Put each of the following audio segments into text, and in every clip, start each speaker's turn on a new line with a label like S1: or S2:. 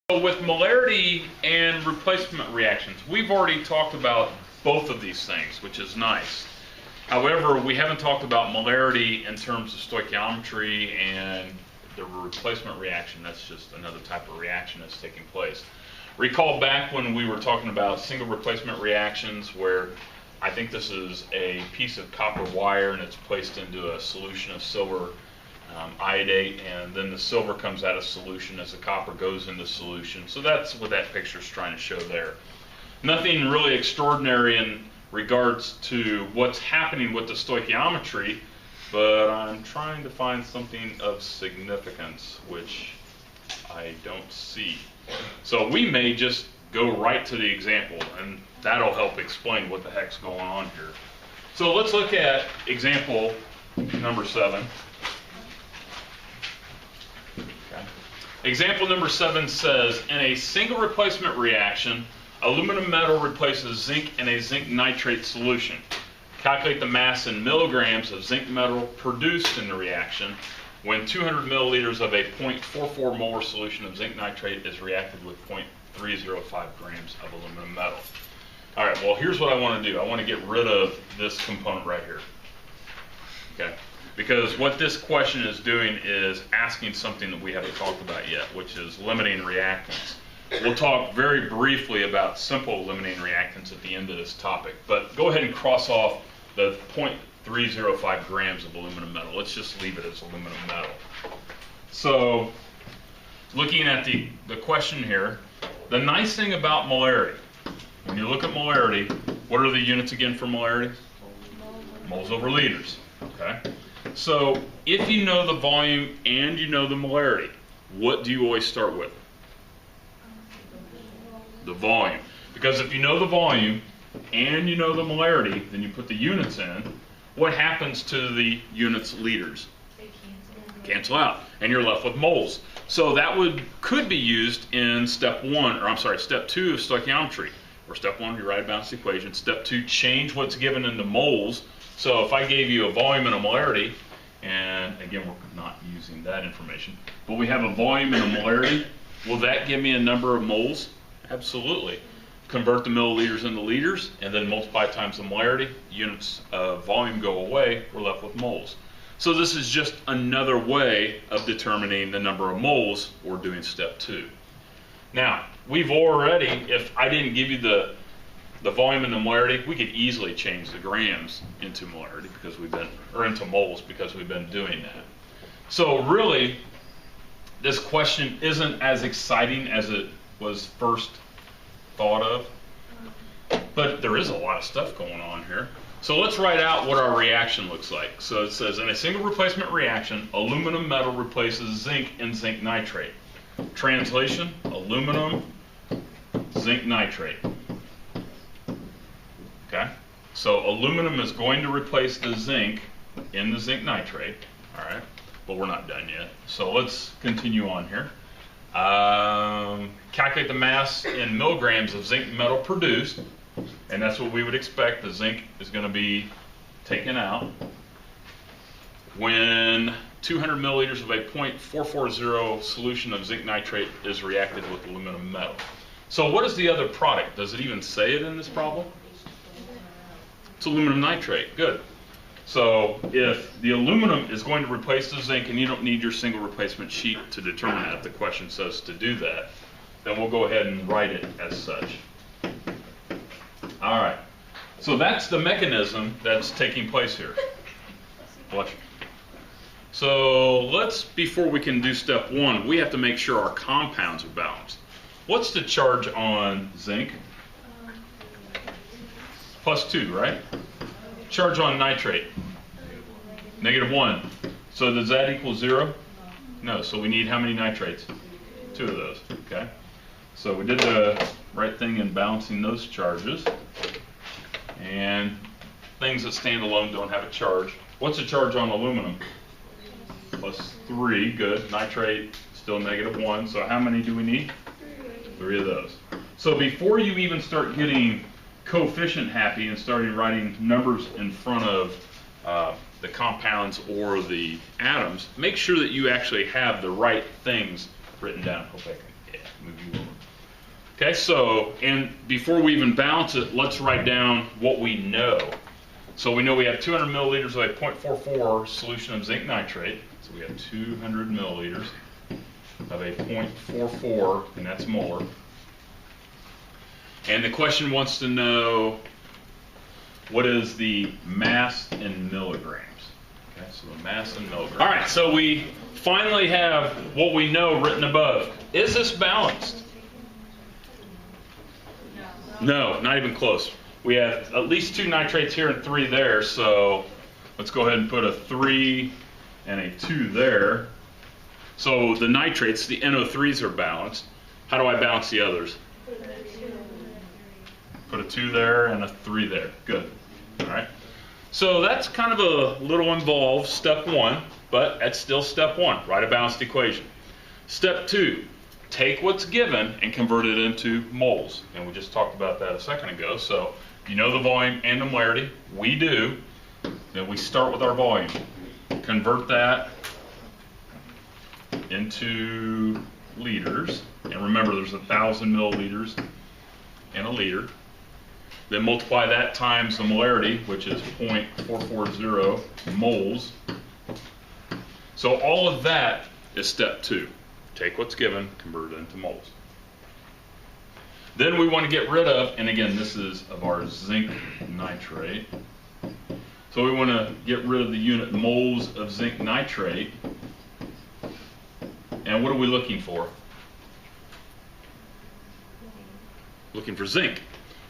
S1: So with molarity and replacement reactions, we've already talked about both of these things, which is nice. However, we haven't talked about molarity in terms of stoichiometry and the replacement reaction. That's just another type of reaction that's taking place. Recall back when we were talking about single replacement reactions, where I think this is a piece of copper wire and it's placed into a solution of silver iodate, and then the silver comes out of solution as the copper goes into solution. So that's what that picture is trying to show there. Nothing really extraordinary in regards to what's happening with the stoichiometry, but I'm trying to find something of significance, which I don't see. So we may just go right to the example, and that'll help explain what the heck's going on here. So let's look at example number 7. Example number 7 says, in a single replacement reaction, aluminum metal replaces zinc in a zinc nitrate solution. Calculate the mass in milligrams of zinc metal produced in the reaction when 200 milliliters of a 0.44 molar solution of zinc nitrate is reacted with 0.305 grams of aluminum metal. All right, well, here's what I want to do. I want to get rid of this component right here. Okay. Because what this question is doing is asking something that we haven't talked about yet, which is limiting reactants. We'll talk very briefly about simple limiting reactants at the end of this topic, but go ahead and cross off the 0.305 grams of aluminum metal. Let's just leave it as aluminum metal. So, looking at the question here, the nice thing about molarity, when you look at molarity, what are the units again for molarity? Moles over liters. Okay. So if you know the volume and you know the molarity, what do you always start with? The volume. Because if you know the volume and you know the molarity, then you put the units in. What happens to the units liters?
S2: They
S1: cancel out, and you're left with moles. So that could be used in step 2 of stoichiometry. Or step 1, you write a balanced equation. Step 2, change what's given into moles. So if I gave you a volume and a molarity, and again, we're not using that information, but we have a volume and a molarity, will that give me a number of moles? Absolutely. Convert the milliliters into liters, and then multiply times the molarity. Units of volume go away, we're left with moles. So this is just another way of determining the number of moles or doing step 2. Now, we've already, if I didn't give you the volume and the molarity, we could easily change the grams into molarity because into moles because we've been doing that. So really, this question isn't as exciting as it was first thought of, but there is a lot of stuff going on here. So let's write out what our reaction looks like. So it says, in a single replacement reaction, aluminum metal replaces zinc in zinc nitrate. Translation, aluminum, zinc nitrate. Okay, so aluminum is going to replace the zinc in the zinc nitrate, all right, but we're not done yet. So let's continue on here. Calculate the mass in milligrams of zinc metal produced, and that's what we would expect. The zinc is going to be taken out when 200 milliliters of a 0.440 solution of zinc nitrate is reacted with aluminum metal. So what is the other product? Does it even say it in this problem? It's aluminum nitrate. Good. So if the aluminum is going to replace the zinc, and you don't need your single replacement sheet to determine that, if the question says to do that, then we'll go ahead and write it as such. All right. So that's the mechanism that's taking place here. Watch. So before we can do step 1, we have to make sure our compounds are balanced. What's the charge on zinc? +2, right? Charge on nitrate? -1. So does that equal 0? No, so we need how many nitrates? 2 of those, okay? So we did the right thing in balancing those charges. And things that stand alone don't have a charge. What's the charge on aluminum? +3, good. Nitrate, still -1, so how many do we need? 3 of those. So before you even start getting coefficient happy and starting writing numbers in front of the compounds or the atoms, make sure that you actually have the right things written down. Hope I can, yeah. Move you over. Okay, so, and before we even balance it, let's write down what we know. So we know we have 200 milliliters of a 0.44 solution of zinc nitrate. So we have 200 milliliters of a 0.44, and that's molar. And the question wants to know, what is the mass in milligrams? Okay, so the mass in milligrams. All right, so we finally have what we know written above. Is this balanced? No, not even close. We have at least 2 nitrates here and 3 there, so let's go ahead and put a 3 and a 2 there. So the nitrates, the NO3s are balanced. How do I balance the others? Put a 2 there and a 3 there. Good. All right. So that's kind of a little involved, step 1, but that's still step 1. Write a balanced equation. Step 2, take what's given and convert it into moles. And we just talked about that a second ago. So you know the volume and the molarity. We do. Then we start with our volume. Convert that into liters. And remember, there's 1,000 milliliters in a liter. Then multiply that times the molarity, which is 0.440 moles. So all of that is step 2. Take what's given, convert it into moles. Then we want to get rid of, and again, this is of our zinc nitrate. So we want to get rid of the unit moles of zinc nitrate. And what are we looking for? Looking for zinc.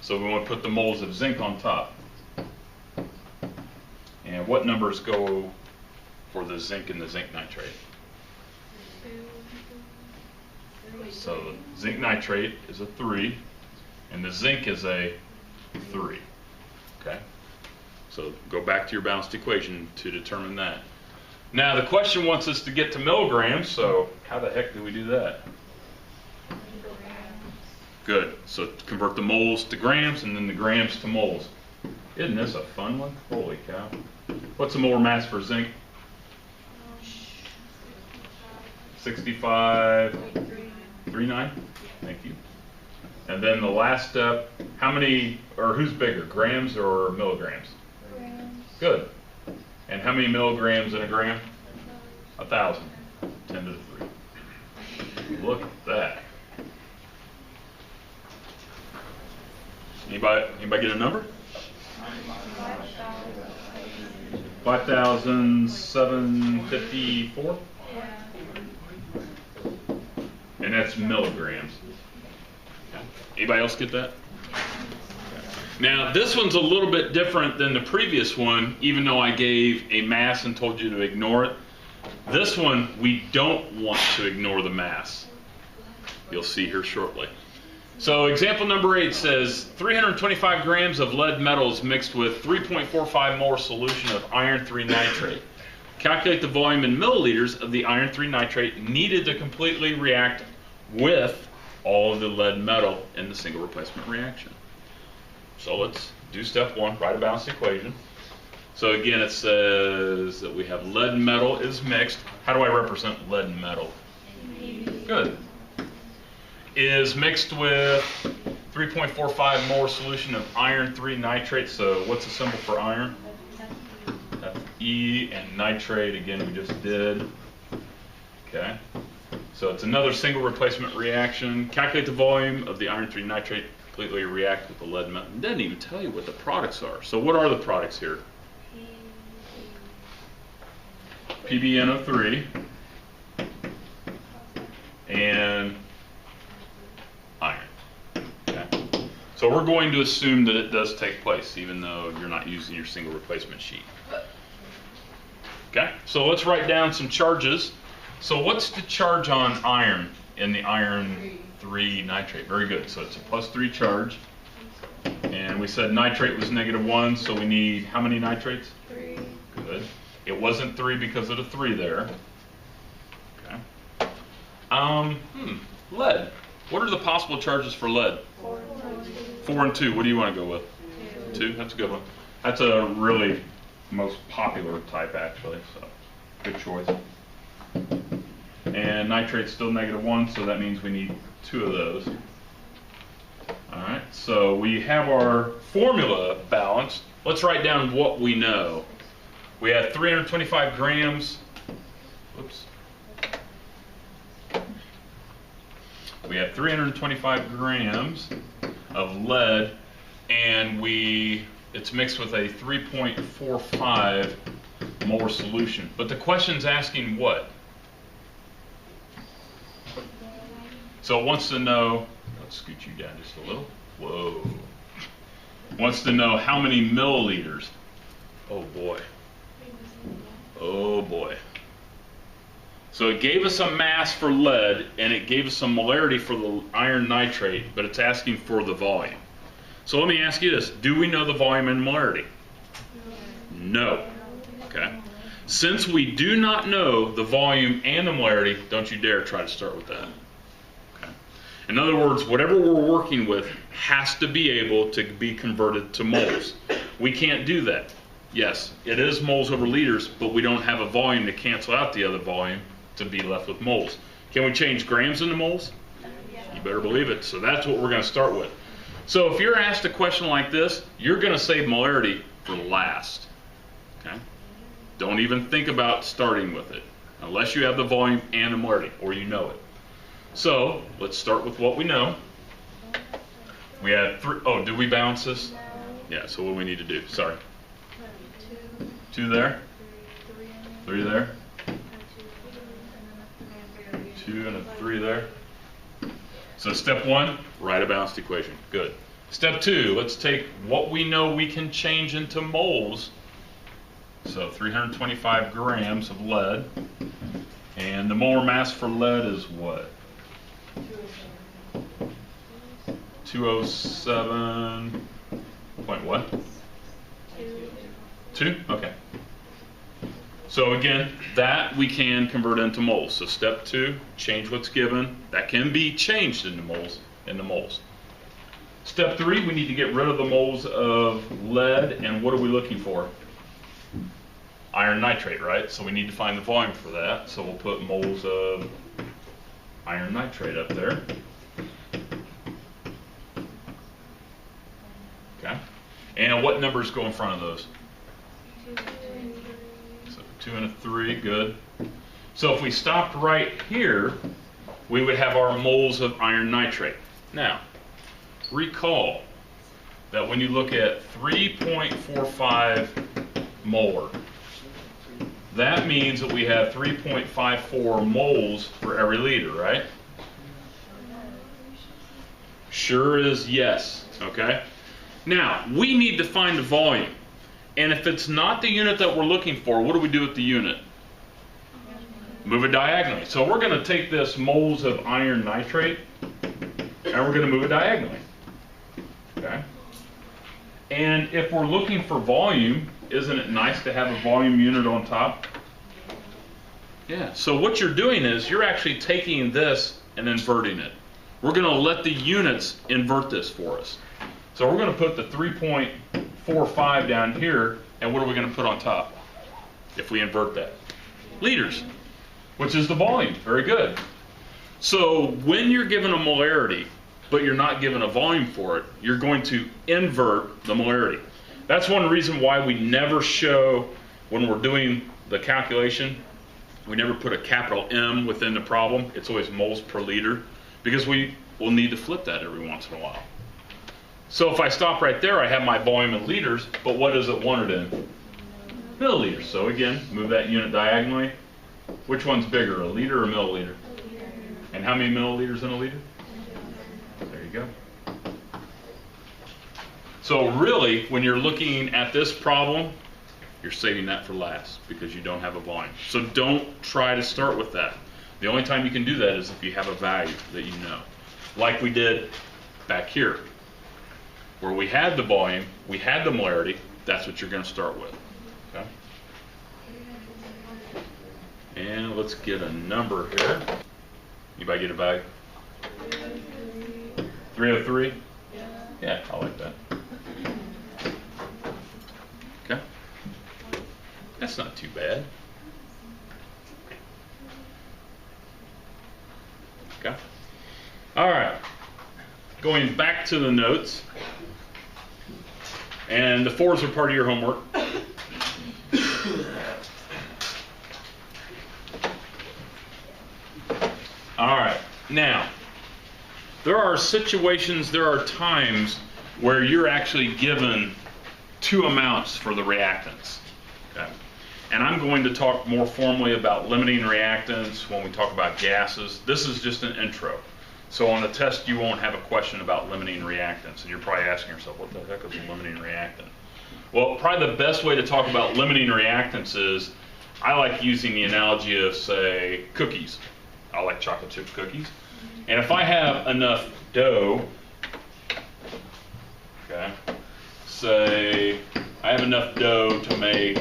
S1: So we want to put the moles of zinc on top. And what numbers go for the zinc and the zinc nitrate? So the zinc nitrate is a 3, and the zinc is a 3. Okay? So go back to your balanced equation to determine that. Now the question wants us to get to milligrams, so how the heck do we do that? Good. So convert the moles to grams and then the grams to moles. Isn't this a fun one? Holy cow. What's the molar mass for zinc? 65.39. Thank you. And then the last step, how many, or who's bigger, grams or milligrams?
S2: Grams.
S1: Good. And how many milligrams in a gram? 1,000. 10 to the 3. Look at that. Anybody get a number? 5,754?
S2: Yeah.
S1: And that's milligrams. Anybody else get that? Now, this one's a little bit different than the previous one, even though I gave a mass and told you to ignore it. This one, we don't want to ignore the mass. You'll see here shortly. So example number 8 says 325 grams of lead metals mixed with 3.45 molar solution of iron 3 nitrate. Calculate the volume in milliliters of the iron 3 nitrate needed to completely react with all of the lead metal in the single replacement reaction. So let's do step 1, write a balanced equation. So again, it says that we have lead metal is mixed. How do I represent lead metal? Good. Is mixed with 3.45 molar solution of iron 3 nitrate. So what's the symbol for iron? Fe, and nitrate, again, we just did. Okay. So it's another single replacement reaction. Calculate the volume of the iron 3 nitrate, completely react with the lead metal. It doesn't even tell you what the products are. So what are the products here? PbNO3 and iron. Okay. So we're going to assume that it does take place, even though you're not using your single replacement sheet. Okay, so let's write down some charges. So what's the charge on iron in the iron 3 nitrate? Very good. So it's a +3 charge. And we said nitrate was -1, so we need how many nitrates?
S2: 3.
S1: Good. It wasn't 3 because of the 3 there. Okay. Lead. What are the possible charges for lead?
S2: 4.
S1: 4 and 2. What do you want to go with? 2. That's a good one. That's a really most popular type, actually. So good choice. And nitrate's still -1, so that means we need 2 of those. All right, so we have our formula balanced. Let's write down what we know. We have 325 grams. Oops. We have 325 grams of lead, and it's mixed with a 3.45 molar solution. But the question's asking what? So it wants to know, let's scoot you down just a little. Whoa. Wants to know how many milliliters. Oh boy. Oh boy. So it gave us a mass for lead, and it gave us some molarity for the iron nitrate, but it's asking for the volume. So let me ask you this. Do we know the volume and molarity? No. Okay. Since we do not know the volume and the molarity, don't you dare try to start with that. Okay. In other words, whatever we're working with has to be able to be converted to moles. We can't do that. Yes, it is moles over liters, but we don't have a volume to cancel out the other volume to be left with moles. Can we change grams into moles? You better believe it. So that's what we're going to start with. So if you're asked a question like this, you're going to save molarity for last. Okay? Don't even think about starting with it unless you have the volume and the molarity, or you know it. So let's start with what we know. We had 3. Oh, did we balance this? Yeah, so what do we need to do? Sorry. 2 there. 3 there. 2 and a 3 there. So step 1, write a balanced equation. Good. Step 2, let's take what we know we can change into moles. So 325 grams of lead. And the molar mass for lead is what? 207. Point what? 2? Okay. So again, that we can convert into moles. So step 2, change what's given. That can be changed into moles. Step 3, we need to get rid of the moles of lead, and what are we looking for? Iron nitrate, right? So we need to find the volume for that. So we'll put moles of iron nitrate up there. Okay. And what numbers go in front of those? 2 and a 3, good. So if we stopped right here, we would have our moles of iron nitrate. Now, recall that when you look at 3.45 molar, that means that we have 3.54 moles for every liter, right? Sure is yes, okay? Now, we need to find the volume. And if it's not the unit that we're looking for, what do we do with the unit? Move it diagonally. So we're going to take this moles of iron nitrate, and we're going to move it diagonally. Okay? And if we're looking for volume, isn't it nice to have a volume unit on top? Yeah. So what you're doing is you're actually taking this and inverting it. We're going to let the units invert this for us. So we're going to put the 3.45 down here, and what are we going to put on top if we invert that? Liters, which is the volume. Very good. So when you're given a molarity, but you're not given a volume for it, you're going to invert the molarity. That's one reason why we never show, when we're doing the calculation, we never put a capital M within the problem. It's always moles per liter, because we will need to flip that every once in a while. So if I stop right there, I have my volume in liters, but what is it wanted in? Milliliters. So again, move that unit diagonally. Which one's bigger, a liter or a milliliter? And how many milliliters in a liter? There you go. So really, when you're looking at this problem, you're saving that for last because you don't have a volume. So don't try to start with that. The only time you can do that is if you have a value that you know. Like we did back here, where we had the volume, we had the molarity, that's what you're going to start with. Okay? And let's get a number here. Anybody get a value? 303? Yeah, I like that. Okay. That's not too bad. Okay? All right. Going back to the notes. And the 4s are part of your homework. All right. Now, there are situations, there are times where you're actually given 2 amounts for the reactants. Okay? And I'm going to talk more formally about limiting reactants when we talk about gases. This is just an intro. So on the test, you won't have a question about limiting reactants. And you're probably asking yourself, what the heck is a limiting reactant? Well, probably the best way to talk about limiting reactants is, I like using the analogy of, say, cookies. I like chocolate chip cookies. And if I have enough dough, okay, say I have enough dough to make,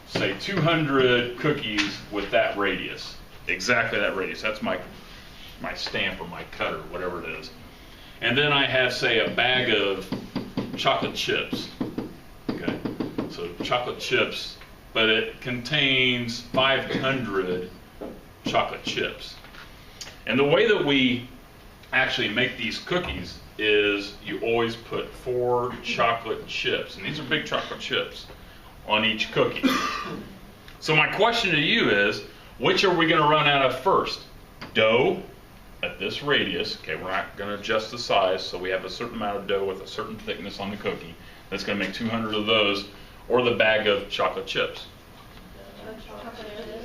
S1: say, 200 cookies with that radius, exactly that radius. That's my stamp or my cutter, whatever it is. And then I have, say, a bag of chocolate chips. Okay, so chocolate chips, but it contains 500 chocolate chips. And the way that we actually make these cookies is you always put 4 chocolate chips, and these are big chocolate chips, on each cookie. So my question to you is, which are we going to run out of first? Dough at this radius. Okay, we're not going to adjust the size, so we have a certain amount of dough with a certain thickness on the cookie. That's going to make 200 of those, or the bag of chocolate chips.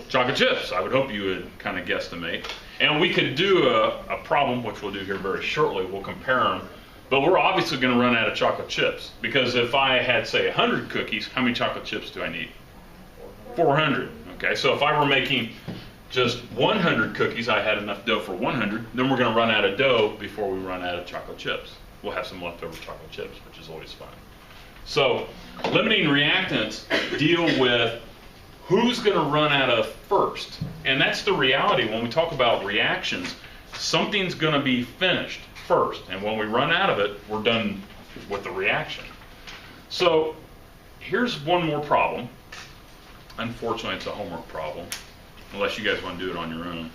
S1: Chocolate chips, I would hope you would kind of guesstimate. And we could do a problem, which we'll do here very shortly. We'll compare them. But we're obviously going to run out of chocolate chips. Because if I had, say, 100 cookies, how many chocolate chips do I need? 400. Okay, so if I were making just 100 cookies, I had enough dough for 100. Then we're going to run out of dough before we run out of chocolate chips. We'll have some leftover chocolate chips, which is always fun. So limiting reactants deal with who's going to run out of first. And that's the reality when we talk about reactions. Something's going to be finished first. And when we run out of it, we're done with the reaction. So here's one more problem. Unfortunately, it's a homework problem. Unless you guys want to do it on your own.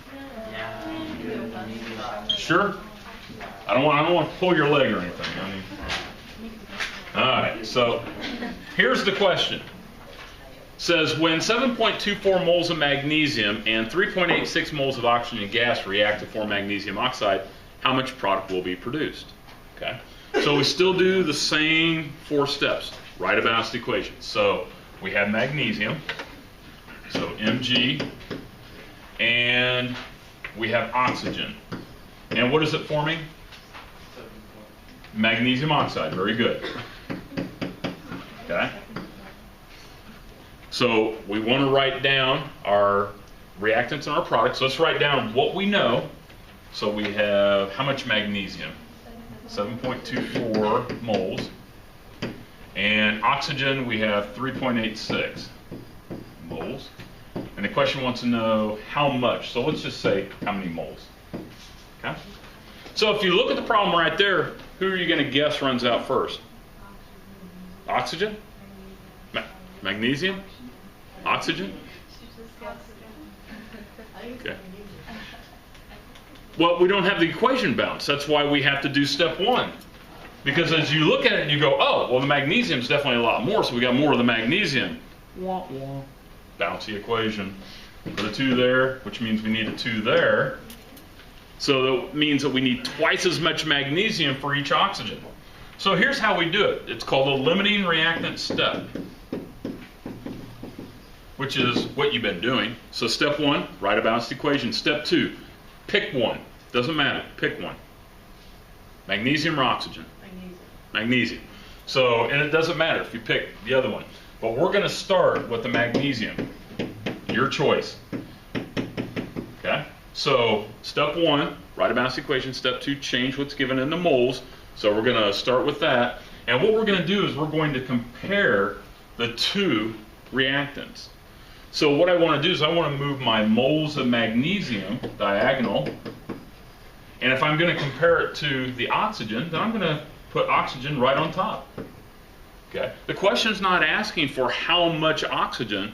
S1: Sure? I don't want to pull your leg or anything. I mean, all right, so here's the question. Says when 7.24 moles of magnesium and 3.86 moles of oxygen gas react to form magnesium oxide, how much product will be produced? Okay, so we still do the same 4 steps. Write a balanced equation. So we have magnesium, so Mg, and we have oxygen. And what is it forming? Magnesium oxide. Very good. Okay. So we want to write down our reactants and our products. So let's write down what we know. So we have how much magnesium? 7.24 moles. And oxygen, we have 3.86 moles. And the question wants to know how much. So let's just say how many moles. Okay? So if you look at the problem right there, who are you going to guess runs out first? Oxygen? Magnesium? Oxygen? Okay. Well, we don't have the equation balanced. That's why we have to do step 1. Because as you look at it, you go, oh, well, the magnesium is definitely a lot more, so we got more of the magnesium. Wah, wah. Bounce the equation. Put a 2 there, which means we need a 2 there. So that means that we need twice as much magnesium for each oxygen. So here's how we do it. It's called a limiting reactant step, which is what you've been doing. So step 1, write a balanced equation. Step 2, pick one. Doesn't matter, pick one. Magnesium or oxygen? Magnesium. So, and it doesn't matter if you pick the other one. But we're going to start with the magnesium. Your choice. Okay? So, step 1, write a balanced equation. Step 2, change what's given in the moles. So we're going to start with that. And what we're going to do is we're going to compare the 2 reactants. So what I want to do is I want to move my moles of magnesium diagonal. And if I'm going to compare it to the oxygen, then I'm going to put oxygen right on top. Okay? The question is not asking for how much oxygen,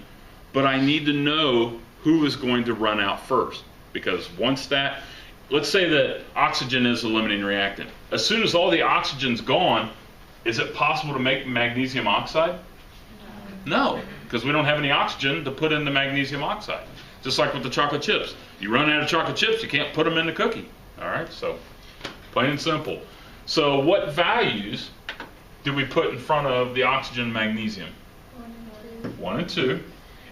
S1: but I need to know who is going to run out first. Because once that, let's say that oxygen is the limiting reactant. As soon as all the oxygen's gone, is it possible to make magnesium oxide? No, because we don't have any oxygen to put in the magnesium oxide. Just like with the chocolate chips. You run out of chocolate chips, you can't put them in the cookie. All right, so plain and simple. So what values do we put in front of the oxygen and magnesium? 1 and 2.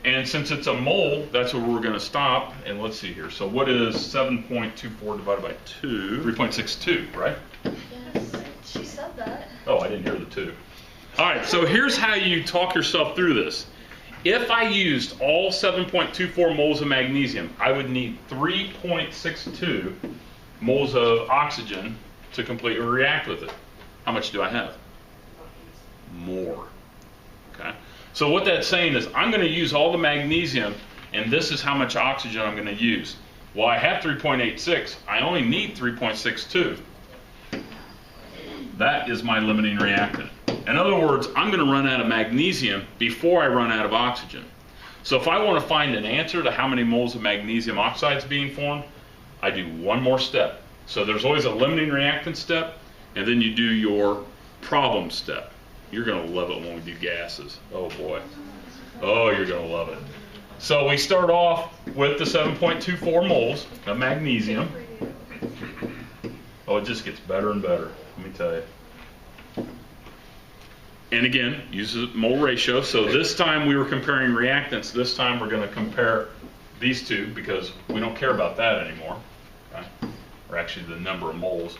S1: And since it's a mole, that's where we're going to stop. And let's see here. So what is 7.24 divided by 2? 3.62, right?
S2: Yes, she said that.
S1: Oh, I didn't hear the 2. All right, so here's how you talk yourself through this. If I used all 7.24 moles of magnesium, I would need 3.62 moles of oxygen to completely react with it. How much do I have? More. Okay. So what that's saying is I'm going to use all the magnesium, and this is how much oxygen I'm going to use. Well, I have 3.86. I only need 3.62. That is my limiting reactant. In other words, I'm going to run out of magnesium before I run out of oxygen. So if I want to find an answer to how many moles of magnesium oxide is being formed, I do one more step. So there's always a limiting reactant step, and then you do your problem step. You're going to love it when we do gases. Oh boy. Oh, you're going to love it. So we start off with the 7.24 moles of magnesium. Oh, it just gets better and better, let me tell you. And again, use the mole ratio. So this time we were comparing reactants. This time we're going to compare these two because we don't care about that anymore. Okay? Or actually the number of moles.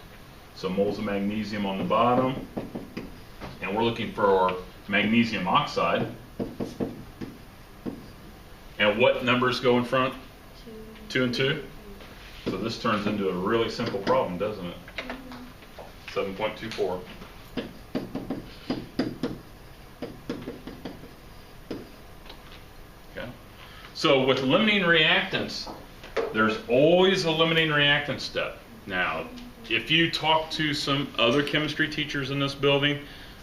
S1: So moles of magnesium on the bottom. And we're looking for our magnesium oxide. And what numbers go in front? 2 and 2. So this turns into a really simple problem, doesn't it? 7.24. Okay. So with limiting reactants, there's always a limiting reactant step. Now, if you talk to some other chemistry teachers in this building,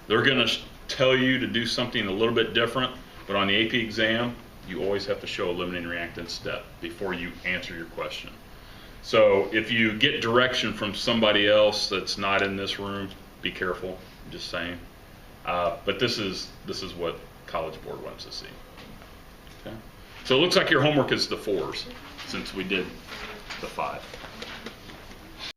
S1: they're going to tell you to do something a little bit different, but on the AP exam, you always have to show a limiting reactant step before you answer your question. So if you get direction from somebody else that's not in this room, be careful, I'm just saying. But this is what College Board wants to see. Okay? So it looks like your homework is the 4s, since we did the 5.